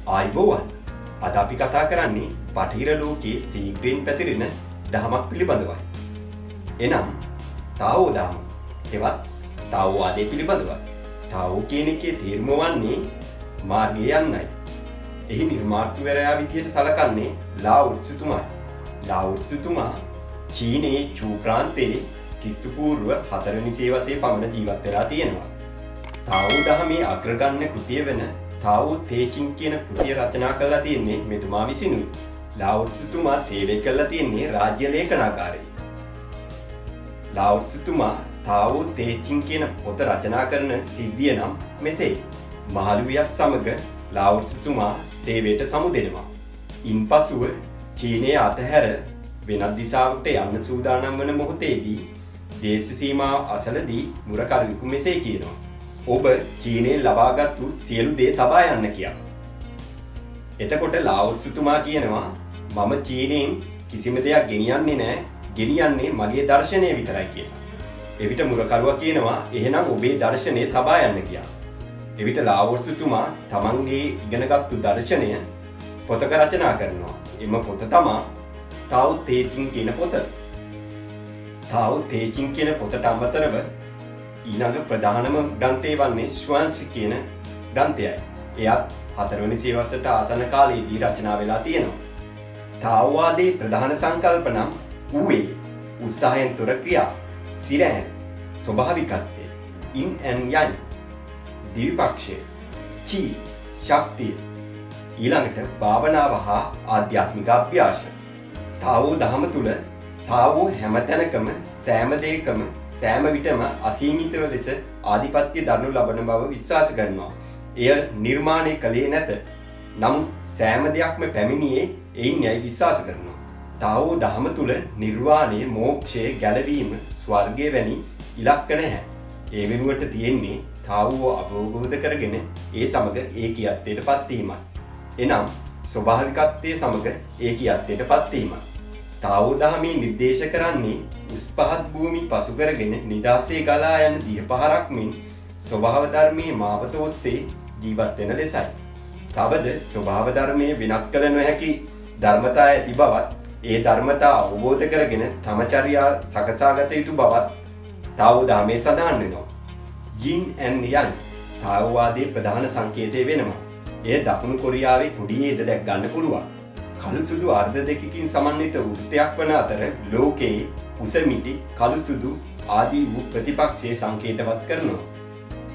ආයිබෝවන් අද අපි කතා කරන්නේ බටහිර ලෝකයේ සීග්‍රයෙන් පැතිරෙන දහමක් පිළිබඳවයි. එනම් තාවෝ දහම හෙවත් තාවෝවාදය පිළිබඳවයි. තාවෝ කියන එකේ තේරුම වන්නේ මාර්ගය යන්නයි. එහි නිර්මාතෘවරයා විදියට සලකන්නේ ලාව් ත්සුතුමායි. ලාව් ත්සුතුමා චීනයේ චූ ප්‍රාන්තයේ ක්‍රිස්තු පූර්ව 4 වෙනි සේවසයේ පමණ ජීවත් වෙලා තියෙනවා. තාවෝ දහමේ අග්‍රගණ්‍ය කෘතිය වෙන තාවෝ තේ චිං කියන කෘතිය රචනා කරලා තියෙන්නේ මෙතුමා විසිනුයි. ලාව් ත්සුතුමා සේවය කරලා තියෙන්නේ රාජ්‍ය ලේඛනාකාරයේ. ලාව් ත්සුතුමා තාවෝ තේ චිං කියන පොත රචනා කරන සිද්ධිය නම් මෙසේ. මහලුවියක් සමග ලාව් ත්සුතුමා සේවයට සමුදෙනවා. ඉන්පසුව චීනය අතහැර වෙනත් දිසාවකට යන්න සූදානම් වන මොහොතේදී දේශ සීමාව අසලදී මුරකරුවෙකු මෙසේ කියනවා. ඔබ චීනයෙන් ලබාගත්තු සියලු දේ තබා යන්න කියලා. එතකොට ලාව් ත්සුතුමා කියනවා මම චීනයෙන් කිසිම දෙයක් ගෙනියන්නේ නැහැ, ගෙනියන්නේ මගේ දර්ශනය විතරයි කියලා. එවිට මුරකරුවා කියනවා එහෙනම් ඔබේ දර්ශනය තබා යන්න කියලා. එවිට ලාව් ත්සුතුමා තමන්ගේ ඉගෙනගත්තු දර්ශනය පොතක රචනා කරනවා. එම පොත තමා තාවෝ තේ චිං කියන පොත. තාවෝ තේ චිං කියන පොතට අමතරව ඊළඟ ප්‍රධානම ග්‍රන්ථය වන්නේ ශුවන්සි කියන ග්‍රන්ථයයි. එයත් 4 වෙනි සියවසට ආසන්න කාලයේදී රචනා වෙලා තියෙනවා. තාවෝවාදයේ ප්‍රධාන සංකල්ප නම් ඌවේ උත්සාහයෙන් තොර ක්‍රියා, සිරෑන්, ස්වභාවිකත්වය, ඉන් ඇන් යන්, ද්විපක්ෂය, චී, ශක්තිය, ඊළඟට භාවනාව හා ආධ්‍යාත්මික අභ්‍යාස. තාවෝ දහම තුල තාවෝ හැම තැනකම සෑම දෙයකම සෑම විටම අසීමිතව ලෙස ආධිපත්‍ය දරනු ලබන බව විශ්වාස කරනවා. එය නිර්මාණය කළේ නැත. නමුත් සෑම දෙයක්ම පැමිණියේ එයින් යයි විශ්වාස කරනවා. තාවෝ දහම තුල නිර්වාණය, මෝක්ෂය, ගැලවීම, ස්වර්ගය වැනි ඉලක්ක නැහැ. ඒ වෙනුවට තියෙන්නේ තාවෝ අවබෝධ කරගෙන ඒ සමග ඒකීයත්වයට පත්වීමයි. එනම් ස්වභාවිකත්වයේ සමග ඒකීයත්වයට පත්වීමයි. තාවෝ දහමේ නිර්දේශ කරන්නේ උස් පහත් භූමි පසු කරගෙන නිදාසේ ගලා යන දිය පහරක් මෙන් ස්වභාව ධර්මයේ මාවත ඔස්සේ ජීවත් වෙන ලෙසයි. තවද ස්වභාව ධර්මයේ වෙනස් කළ නොහැකි ධර්මතා ඇති බවත්, ඒ ධර්මතා අවබෝධ කරගෙන තම චර්යා සකසාගත යුතු බවත් තාවෝ දහමේ සඳහන් වෙනවා. ජින් ඇන් යන් තාවෝවාදයේ ප්‍රධාන සංකේතය වෙනවා. එය දකුණු කොරියාවේ කුඩියේද දැක් ගන්න පුළුවන්. කළු සුදු අර්ධ දෙකකින් සමන්විත වෘත්තයක් වන අතර ලෝකයේ උසමිටි කළු සුදු ආදී වූ ප්‍රතිපක්ෂයේ සංකේතවත් කරනවා.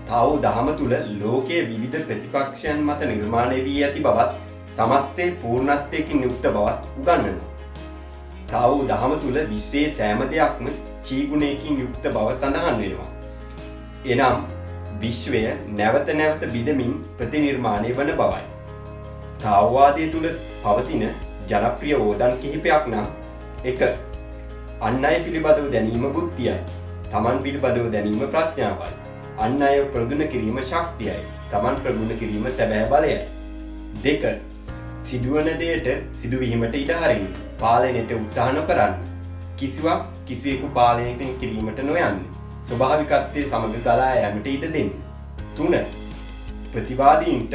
තාවෝ දහම තුල ලෝකයේ විවිධ ප්‍රතිපක්ෂයන් මත නිර්මාණය වී ඇති බවත්, සමස්තයේ පූර්ණත්වයකින් යුක්ත බවත් උගන්වනවා. තාවෝ දහම තුල විශ්වයේ සෑම දෙයක්ම චී ගුණයකින් යුක්ත බව සඳහන් වෙනවා. එනම් විශ්වය නැවත නැවත බිඳමින් ප්‍රතිනිර්මාණය වන බවයි. තාවෝවාදය තුල පවතින ජනප්‍රිය ඕදන් කිහිපයක් නම් 1. අන් අය පිළිබඳව දැනීම බුද්ධියයි. තමන් පිළිබඳව දැනීම ප්‍රඥාවයි. අන් අය ප්‍රගුණ කිරීම ශක්තියයි. තමන් ප්‍රගුණ කිරීම සැබෑ බලයයි. 2. සිදුවන දෙයට සිදුවීමට ඉඩ හරින්න. පාලනයට උත්සාහ නොකරන්න. කිසිවක් කිසිවෙකු පාලනය කිරීමට නොයන්න. ස්වභාවිකත්වයේ සමග ගලා යාමට ඉඩ දෙන්න. 3. ප්‍රතිවාදීන්ට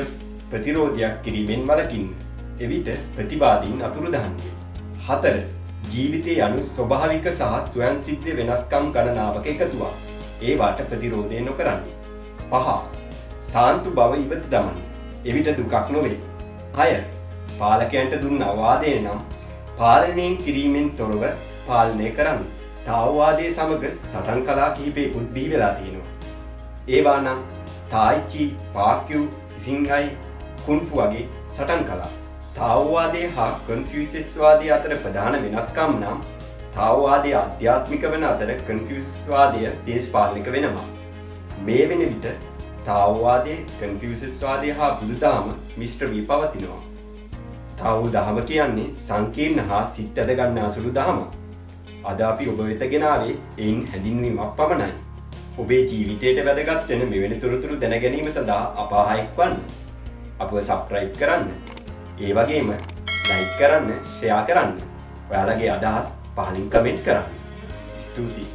ප්‍රතිරෝධයක් කිරීමෙන් වළකින්න. එවිට ප්‍රතිවාදීන් අතුරුදහන් වේ. 4. ජීවිතය යනු ස්වභාවික සහ ස්වයංසිද්ධ වෙනස්කම් ගණනාවක එකතුවක්. ඒවාට ප්‍රතිරෝධය නොකරන්න. 5. සාන්තු බව ඉවත දමන්න. එවිට දුකක් නොවේ. 6. පාලකයන්ට දුන්න අවවාදය නම් පාලනයෙන් කිරීමෙන් තොරව පාලනය කරන්න. තාවෝවාදයේ සමග සටන් කලා කිහිපයකුත් බිහි වෙලා තියෙනවා. ඒවා නම් තායි චි, පාක්යු, සිංහයි, කුන්ෆු වගේ සටන් කලා. තාවෝවාදය හා කන්ෆියුසිස්වාදය අතර ප්‍රධාන වෙනස්කම් නම් තාවෝවාදය ආධ්‍යාත්මික වන අතර කන්ෆියුසිස්වාදය දේශපාලනික වෙනවා. මේ වෙන විට තාවෝවාදය, කන්ෆියුසිස්වාදය හා බුදුදහම මිශ්‍ර වී පවතිනවා. තාවෝ දහම කියන්නේ සංකීර්ණ හා සිත් ඇද ගන්නා සුළු දහමක්. අද අපි ඔබ වෙත ගෙනාවේ එයින් හැඳින්වීමක් පමණයි. ඔබේ ජීවිතයට වැදගත් වෙන මෙවැනි තොරතුරු දැන ගැනීම සඳහා අපහායක් වන්න. අපව සබ්ස්ක්‍රයිබ් කරන්න. ඒ වගේම ලයික් කරන්න, ෂෙයා කරන්න. ඔයාලගේ අදහස් පහලින් කමෙන්ට් කරන්න. ස්තුතියි.